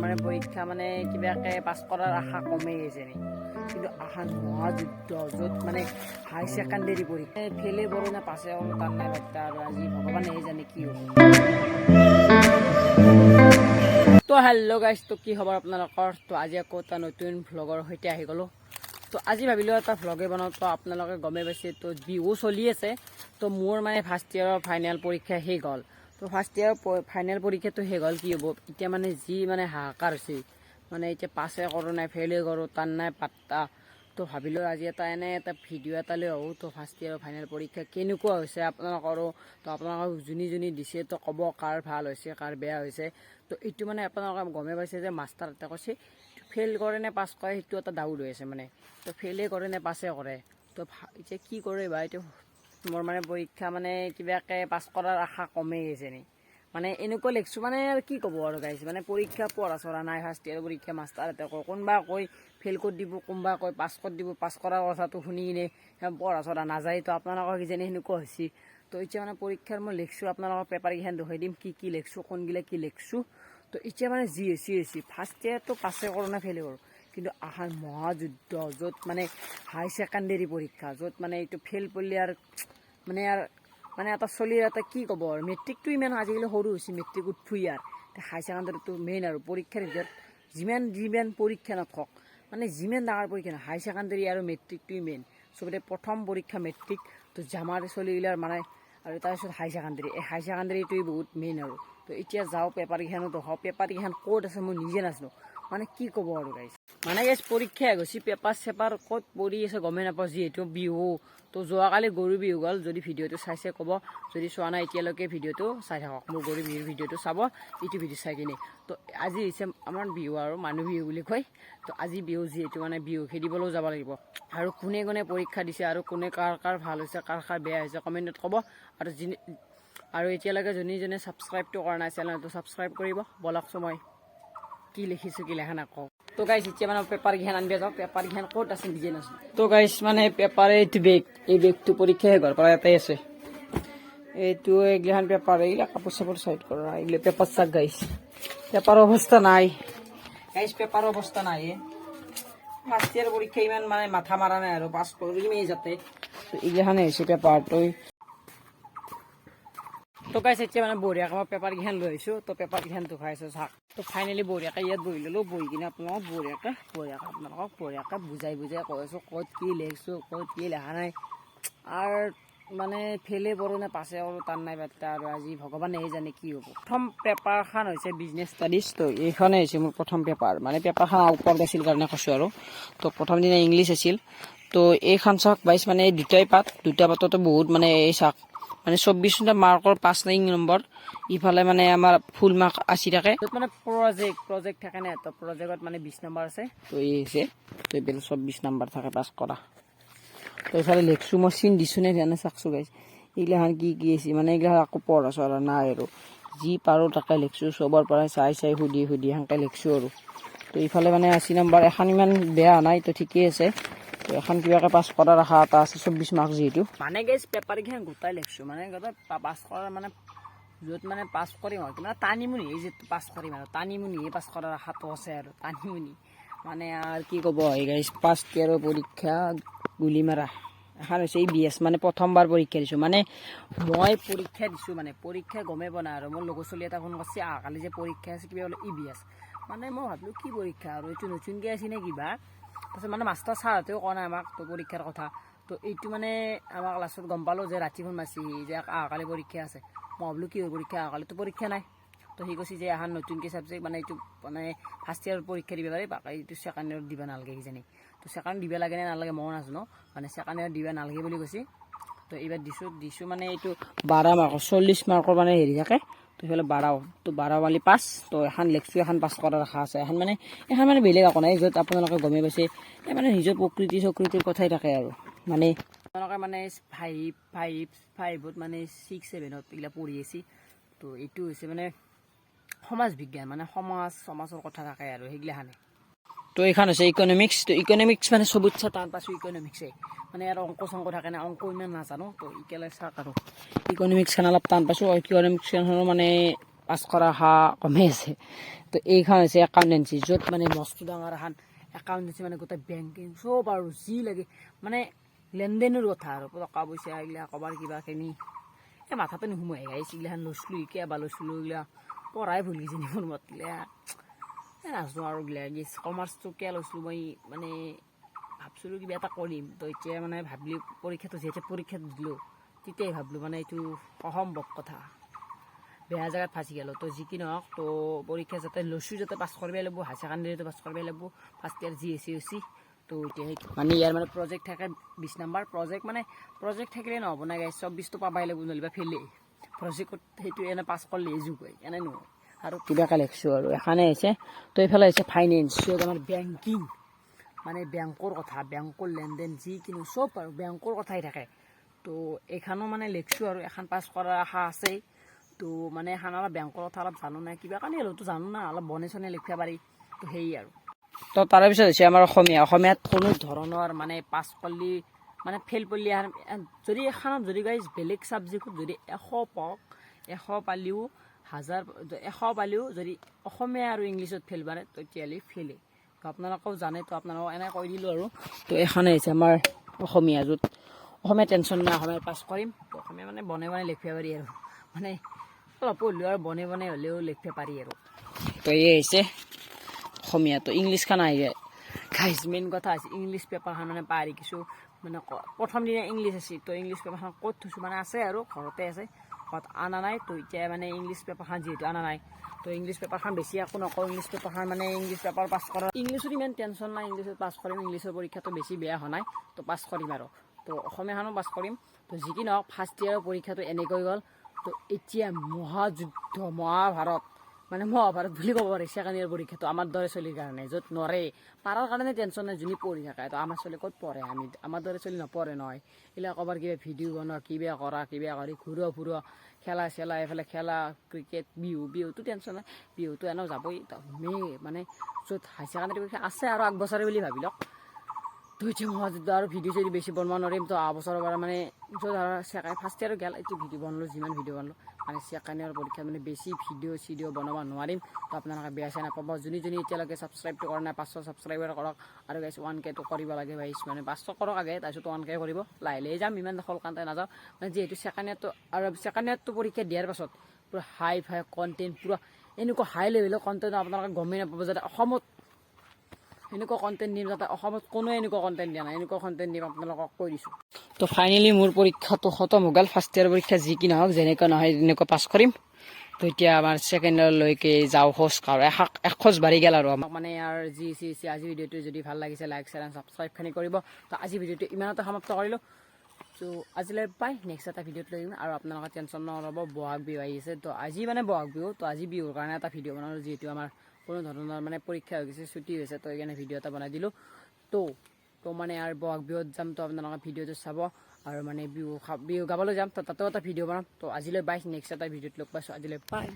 মানে পৰীক্ষা মানে কিবাকে পাছ কৰাৰ আশা কমেই গৈছে নি কিন্তু আশা মহাযুদ্ধ য'ত মানে হাই ছেকেণ্ডেৰী পৰীক্ষা ফেলে বৰ না পাছে হ'ল তাৰ নাই বাৰ্তা আৰু আজি ভগৱানেহে জানে কি হ'ব। তো হেল্ল' গাইজ, তো কি খবৰ আপোনালোকৰ? তো আজি আকৌ এটা নতুন ভ্লগৰ সৈতে আহি গ'লোঁ। তো আজি ভাবিলোঁ এটা ভ্লগে বনাওঁ। তো আপোনালোকে গমেই পাইছে তো বিহু চলি আছে। তো মোৰ মানে ফাৰ্ষ্ট ইয়েৰৰ ফাইনেল পৰীক্ষা শেষ হ'ল। তো ফাৰ্ষ্ট ইয়েৰৰ ফাইনেল পৰীক্ষাটো শেষ হ'ল, কি হ'ব এতিয়া মানে যি মানে হাহাকাৰ হৈছে মানে এতিয়া পাছে কৰোঁ নাই ফেইলে কৰোঁ তাৰ নাই পাত্তা। তো ভাবিলোঁ আজি এটা ভিডিঅ' এটা লৈ আহোঁ। তো ফাৰ্ষ্ট ইয়েৰৰ ফাইনেল পৰীক্ষা কেনেকুৱা হৈছে আপোনালোকৰো, তো আপোনালোকক যোনী দিছে তো ক'ব কাৰ ভাল হৈছে কাৰ বেয়া হৈছে। তো এইটো মানে আপোনালোকে গমেই পাইছে যে মাষ্টাৰ এটা কৈছে ফেইল কৰে নে পাছ কৰে সেইটো এটা ডাউট হৈ আছে মানে। তো ফেইলে কৰে নে পাছে কৰে, তো এতিয়া কি কৰে বা এইটো মোৰ মানে পৰীক্ষা মানে কিবাকে পাছ কৰাৰ আশা কমেই গৈছে নি মানে এনেকুৱা লিখিছোঁ মানে আৰু কি ক'ব আৰু গাইছে মানে পৰীক্ষা পঢ়া চঢ়া নাই। ফাৰ্ষ্ট ইয়েৰ পৰীক্ষা মাষ্টাৰ এটা কয়, কোনোবা কৈ ফেইল কৰি দিব, কোনোবা কৈ পাছ কৰি দিব। পাছ কৰাৰ কথাটো শুনি কিনে পঢ়া চঢ়া নাযায়। তো আপোনালোকৰ কিজানি সেনেকুৱা হৈছে। তো এতিয়া মানে পৰীক্ষাৰ মই লিখিছোঁ, আপোনালোকৰ পেপাৰকেইখন দেখুৱাই দিম কি লিখিছোঁ, কোনগিলা কি লিখিছোঁ। তো এতিয়া মানে যি হৈছে ফাৰ্ষ্ট ইয়েৰটো পাছে কৰোঁ নে ফেইলে কৰোঁ, কিন্তু আশাৰ মহাযুদ্ধ য'ত মানে হাই ছেকেণ্ডেৰী পৰীক্ষা য'ত মানে এইটো ফেইল কৰিলে আৰু মানে এটা চলিৰ এটা কি ক'ব আৰু মেট্ৰিকটো ইমান আজিকালি সৰু হৈছে, মেট্ৰিক উঠফুই আৰু হাই ছেকেণ্ডেৰীটো মেইন আৰু পৰীক্ষাৰ ভিতৰত যিমান পৰীক্ষা নাথাকক মানে যিমান ডাঙৰ পৰীক্ষা নহয় হাই ছেকেণ্ডেৰী আৰু মেট্ৰিকটোৱে মেইন। চবতে প্ৰথম পৰীক্ষা মেট্ৰিক, তো জামাৰ চলিগিলাৰ মানে আৰু তাৰপিছত হাই ছেকেণ্ডেৰী, এই হাই ছেকেণ্ডেৰীটোৱে বহুত মেইন আৰু। তো এতিয়া যাওঁ পেপাৰকেইখনো দেখাওঁ, পেপাৰকেইখন ক'ত আছে মই নিজে নাজানো মানে কি ক'ব আৰু গাইছ মানে গাইছ পৰীক্ষা গৈছে পেপাৰ চেপাৰ ক'ত পৰি আছে গমেই নাপাওঁ। যিহেতু বিহু তো যোৱাকালি গৰু বিহু গ'ল, যদি ভিডিঅ'টো চাইছে ক'ব, যদি চোৱা নাই এতিয়ালৈকে ভিডিঅ'টো চাই থাকক, মোৰ গৰু বিহুৰ ভিডিঅ'টো চাব এইটো ভিডিঅ' চাই কিনে। তো আজি হৈছে আমাৰ বিহু আৰু মানুহ বিহু বুলি কয়। তো আজি বিহু যিহেতু মানে বিহু খেদিবলৈও যাব লাগিব, আৰু কোনে কোনে পৰীক্ষা দিছে আৰু কোনে কাৰ ভাল হৈছে কাৰ বেয়া হৈছে কমেণ্টত ক'ব। আৰু এতিয়ালৈকে যোনে ছাবস্ক্ৰাইবটো কৰা নাই চেনেলটো ছাবস্ক্ৰাইব কৰিব। বলকচোন মই কি লিখিছোঁ কি লেখা নকওঁ। তো গাইছ এতিয়া মানে পেপাৰকেইখন আনিব যাওঁ, পেপাৰকেইখন ক'ত আছে নিজে নাজানো। তো গাইছ মানে পেপাৰ এইটো এই বেগটো পৰীক্ষা ঘৰ পৰা এটাই আছে। এইটো এইগিলাখান পেপাৰ, এইগিলা কাপোৰ চাপোৰ চাইড কৰা, এইগিলা পেপাৰ চাক গাইছ পেপাৰ অৱস্থা নাই গাইছ, পেপাৰ অৱস্থা নাই। ফাৰ্ষ্ট ইয়েৰ পৰীক্ষা ইমান মানে মাথা মাৰা নাই আৰু পাছ কৰিমেই যাতে। এইগিলাখানে হৈছে পেপাৰটো। তো গাইছ এতিয়া মানে বঢ়িয়াকৈ মই পেপাৰকেইখন লৈ আহিছোঁ। তো পেপাৰকেইখন দেখুৱাইছোঁ চাওক। তো ফাইনেলি বঢ়িয়াকৈ ইয়াত বহি ল'লোঁ, বহি কিনে আপোনালোকক বঢ়িয়াকৈ বুজাই কৈ আছোঁ ক'ত কি লিখিছোঁ ক'ত কি লেখা নাই। আৰু মানে ফেইলে কৰোঁ নে পাছে কৰোঁ তাৰ নাই বাৰ্তা আৰু আজি ভগৱানেহে জানে কি হ'ব। প্ৰথম পেপাৰখন হৈছে বিজনেছ ষ্টাডিজ। তো এইখনে হৈছে মোৰ প্ৰথম পেপাৰ, মানে পেপাৰখন আউটপাৰ্ট আছিল কাৰণে কৈছোঁ আৰু। তো প্ৰথম দিনা ইংলিছ আছিল। তো এইখন চাওক বাইছ মানে এই দুটা পাততো বহুত মানে এই চাওক মানে 24 মাৰ্কৰ 5 নম্বৰ, ইফালে মানে আমাৰ ফুল মাৰ্ক 80 থাকে। য'ত মানে প্ৰজেক্ট থাকে না, তো প্ৰজেক্টত মানে 20 নম্বৰ আছে। তো এই হৈছে তো এইবিলাক 24 নম্বৰ থাকে পাছ কৰা। তো এইফালে লিখছোঁ মই চিন দিছোঁ নে ধ্যানে চাকছোঁ গাইছ। এইগিলাখান কি আছে মানে এইগিলা আকৌ পঢ়া চঢ়া নাই আৰু যি পাৰোঁ তাকে লিখছোঁ, চবৰ পৰাই চাই সুধি সেনেকৈ লিখছোঁ আৰু। তো এইফালে মানে 80 নম্বৰ, এখন ইমান বেয়া নাই, তো ঠিকেই আছে। তো এখন কিবাকৈ পাছ কৰাৰ আশা এটা আছে 24 মাৰ্ক যিহেতু। মানে গাইছ পেপাৰকেইখন গোটাই লিখছোঁ মানে গোটেই পাছ কৰাৰ মানে য'ত মানে পাছ কৰিম আৰু মানে টানিমুনিহে যিটো পাছ কৰিম আৰু টানিমুনিহে পাছ কৰাৰ আশাটো আছে আৰু টানিমুনি মানে আৰু কি ক'ব এই গাইছ। ফাৰ্ষ্ট ইয়েৰৰ পৰীক্ষা গুলি মাৰা এখন হৈছে EBS, মানে প্ৰথমবাৰ পৰীক্ষা দিছোঁ। মানে মই পৰীক্ষা দিছোঁ মানে পৰীক্ষা গমেই পোৱা নাই আৰু মোৰ লগৰ ছোৱালী এটা ফোন কৰিছে কালি যে পৰীক্ষা আছে কিবা বোলে EBS। মানে মই ভাবিলোঁ কি পৰীক্ষা আৰু এইটো নতুনকৈ আছে নে কিবা। তাৰপিছত মানে মাষ্টাৰ ছাৰহঁতেও কোৱা নাই আমাক তো পৰীক্ষাৰ কথা। তো এইটো মানে আমাক লাষ্টত গম পালোঁ যে ৰাতি ফোন মাৰিছে যে কালি পৰীক্ষা আছে। মই ভাবিলোঁ কি পৰীক্ষা কালিতো পৰীক্ষা নাই। তো সি কৈছে যে এখন নতুনকৈ চাবজেক্ট মানে এইটো মানে ফাৰ্ষ্ট ইয়েৰত পৰীক্ষা দিব পাৰে, বাকী এইটো ছেকেণ্ড ইয়েৰত দিব নালাগে কিজানি। তো ছেকেণ্ড দিব লাগে নে নালাগে মই নাজানো, মানে ছেকেণ্ড ইয়েৰত দিব নালাগে বুলি কৈছে। তো এইবাৰ দিছোঁ মানে এইটো 12 মাৰ্কৰ 40 মাৰ্কৰ মানে হেৰি থাকে। তো সেইফালে 12 মালি পাছ। তো এখন লিখছোঁ, এখন পাছ কৰাৰ আশা আছে। এখন মানে বেলেগ একো নাই, য'ত আপোনালোকে গমেই পাইছে এই মানে নিজৰ প্ৰকৃতিৰ কথাই থাকে আৰু মানে আপোনালোকে মানে 5ত মানে 6, 7ত এইগিলা পঢ়ি আছে। তো এইটো হৈছে মানে সমাজ বিজ্ঞান, মানে সমাজৰ কথা থাকে আৰু সেইগিলাখানে। তো এইখন হৈছে ইকনমিক্স। তো ইকনমিক্স মানে চবতছে টান পাইছোঁ ইকনমিক্সে, মানে আৰু অংক চংক থাকে না, অংক ইমান নাজানো। তো একেলগে চাওক আৰু ইকনমিক্সখন অলপ টান পাইছোঁ। ইকনমিক্সখনৰ মানে পাছ কৰা অহা কমেই আছে। তো এইখন হৈছে একাউণ্টেঞ্চি, য'ত মানে মস্ত ডাঙৰ এখন একাউণ্টেঞ্চি মানে গোটেই বেংকিং চব আৰু যি লাগে মানে লেনদেনৰ কথা আৰু টকা পইচা এইগিলা ক'বাৰ কিবাখিনি এই মাথাতে নোসোমাই গাইছ। এইগিলাখন লৈছিলোঁ কিবা লৈছিলোঁ এইগিলা পঢ়াই ভুল গৈছে মোৰ মতলে নাজানো আৰু এইগিলা কমাৰ্চটো কিয় লৈছিলোঁ মই মানে ভাবছিলোঁ কিবা এটা কৰিম। তো এতিয়া মানে ভাবিলোঁ পৰীক্ষাটো যিহেতু পৰীক্ষাত দিলোঁ তেতিয়াই ভাবিলোঁ মানে এইটো অসম্ভৱ কথা, বেয়া জেগাত ফাঁচি গ'লোঁ। তো যি কি নহওক তো পৰীক্ষা যাতে লৈছোঁ যাতে পাছ কৰিবই লাগিব, হায়াৰ ছেকেণ্ডেৰীটো পাছ কৰিবই লাগিব, ফাৰ্ষ্ট ইয়াৰ GSC তো এতিয়া মানে ইয়াৰ মানে প্ৰজেক্ট থাকে 20 নম্বৰ প্ৰজেক্ট থাকিলে নহ'ব না গাইছ, 24টো পাবাই লাগিব নহ'লে বা ফেইলেই। প্ৰজেক্টত সেইটো এনে পাছ কৰিলে যোগ হয় এনে নহয়। আৰু কিবাকৈ লিখিছোঁ আৰু এখানে হৈছে। তো এইফালে হৈছে ফাইনেন্স, য'ত আমাৰ বেংকিং মানে বেংকৰ কথা, বেংকৰ লেনদেন যিকোনো চব আৰু বেংকৰ কথাই থাকে। তো এইখানো মানে লিখিছোঁ আৰু এখন পাছ কৰাৰ আশা আছেই। তো মানে এখন অলপ বেংকৰ কথা অলপ জানো নাই, কিবা কাৰণে হ'লেওতো জানো না, অলপ বনে চনে লিখিব পাৰি। তো সেয়ে আৰু তো তাৰে পিছত হৈছে আমাৰ অসমীয়াত কোনো ধৰণৰ মানে পাছ কৰিলে মানে ফেইল কৰিলে যদি এখনত যদি গাইজ বেলেগ ছাবজেক্টত যদি 100 পাওক, 100 পালেও 100 পালেও যদি অসমীয়া আৰু ইংলিছত ফেইল মাৰে তেতিয়াহ'লে ফেইলেই। তো আপোনালোকেও জানে, তো আপোনালোকক এনে কৈ দিলোঁ আৰু। তো এখনে হৈছে আমাৰ অসমীয়া, য'ত অসমীয়া টেনশ্যন নাই, অসমীয়া পাছ কৰিম। তো অসমীয়া মানে বনে লিখিব পাৰি আৰু মানে অলপ পঢ়িলেও আৰু বনে হ'লেও লিখিব পাৰি আৰু। তো এই হৈছে অসমীয়া। তো ইংলিছখন আহি যায় গাইজ, মেইন কথা হৈছে ইংলিছ পেপাৰখন মানে পাহৰি কিছু মানে প্ৰথম দিনা ইংলিছ আছিল। তো ইংলিছ পেপাৰখন ক'ত থৈছোঁ মানে আছে আৰু ঘৰতে আছে, ঘৰত অনা নাই। তো এতিয়া মানে ইংলিছ পেপাৰখন যিহেতু অনা নাই, তো ইংলিছ পেপাৰখন বেছি একো নকওঁ। ইংলিছ পেপাৰখন মানে ইংলিছ পেপাৰ পাছ কৰা, ইংলিছত ইমান টেনশ্যন নাই, ইংলিছত পাছ কৰিম। ইংলিছৰ পৰীক্ষাটো বেছি বেয়া হোৱা নাই, তো পাছ কৰিম আৰু। তো অসমীয়াখনো পাছ কৰিম। তো যি কি নহওক ফাৰ্ষ্ট ইয়াৰৰ পৰীক্ষাটো এনেকৈ গ'ল। তো এতিয়া মহাযুদ্ধ মহাভাৰত বুলি ক'ব পাৰি ছেকেণ্ড ইয়াৰ পৰীক্ষাটো আমাৰ দৰে চলিৰ কাৰণে, য'ত নৰে পাৰাৰ কাৰণে টেনশ্যন নাই, যোনে পঢ়ি থাকে। তো আমাৰ চলি ক'ত পঢ়ে, আমাৰ দৰে চলি নপঢ়ে নহয়। এইবিলাক ক'বাৰ কিবা ভিডিঅ' বনোৱা, কিবা কৰা, কিবা কৰি ঘূৰা খেলা চেলা, এইফালে খেলা ক্ৰিকেট, বিহুটো টেনশ্যন নাই, বিহুটো এনেও যাবই। মানে য'ত হায়াৰ ছেকেণ্ডেৰী পৰীক্ষা আছে আৰু আগবছৰে বুলি ভাবি লওক। তো এতিয়া মহাযুদ্ধ আৰু ভিডিঅ' যদি বেছি বনাব নোৱাৰিম। তো অহা বছৰৰ পৰা মানে য'ত ফাৰ্ষ্ট ইয়াৰ গেল এইটো ভিডিঅ' বনালোঁ, যিমান ভিডিঅ' বনালোঁ মানে ছেকেণ্ড ইয়াৰ পৰীক্ষাত মানে বেছি ভিডিঅ' বনাব নোৱাৰিম। তো আপোনালোকে বেয়া চেয়া নাপাব। যোনে এতিয়ালৈকে ছাবস্ক্ৰাইবটো কৰা নাই 500 ছাবস্ক্ৰাইবাৰ কৰক। আৰু গাইছ 1Kটো কৰিব লাগে গাইছ, মানে 500 কৰক আগে, তাৰপিছত 1K কৰিব। লাহে যাম, ইমান সলকান্তে নাযাওঁ। মানে যিহেতু ছেকেণ্ড ইয়াৰটো পৰীক্ষা দিয়াৰ পাছত পূৰা হাই কণ্টেণ্ট, পূৰা এনেকুৱা হাই লেভেলৰ কণ্টেণ্ট আপোনালোকে গমেই নাপাব, যাতে অসমত এনেকুৱা কণ্টেণ্ট দিম, যাতে অসমত কোনোৱে এনেকুৱা কণ্টেণ্ট দিয়া নাই, এনেকুৱা কণ্টেণ্ট দিম আপোনালোকক কৈ দিছোঁ। তো ফাইনেলি মোৰ পৰীক্ষাটো খতম হৈ গ'ল। ফাৰ্ষ্ট ইয়াৰ পৰীক্ষা যি কি নহওক, যেনেকুৱা নহয় তেনেকুৱা পাছ কৰিম। তো এতিয়া আমাৰ ছেকেণ্ড ইয়াৰলৈকে যাওঁ খোজ কাঢ়ো, এক খোজ বাঢ়ি গ'ল আৰু আমাক মানে ইয়াৰ আজি ভিডিঅ'টো যদি ভাল লাগিছে লাইক শ্বেয়াৰ এণ্ড ছাবস্ক্ৰাইবখিনি কৰিব। তো আজি ভিডিঅ'টো ইমানতে সমাপ্ত কৰিলোঁ। তো আজিলৈ পাই নেক্সট এটা ভিডিঅ'ত লৈ আহিম। আৰু আপোনালোকে টেনশ্যন নল'ব, বহাগ বিহু আহি আছে। তো আজি মানে বহাগ বিহু, তো আজি বিহুৰ কাৰণে এটা ভিডিঅ' বনালোঁ, যিহেতু আমাৰ কোনো ধৰণৰ মানে পৰীক্ষা হৈ গৈছে, ছুটি হৈছে। তো সেইকাৰণে ভিডিঅ' এটা বনাই দিলোঁ। তো মানে আৰু বহাগ বিহুত যাম, তো আপোনালোকে ভিডিঅ'টো চাব। আৰু মানে বিহু গাবলৈ যাম, তো তাতেও এটা ভিডিঅ' বনাম। তো আজিলৈ বাই, নেক্সট এটা ভিডিঅ'ত লগ পাইছোঁ। আজিলৈ বাই।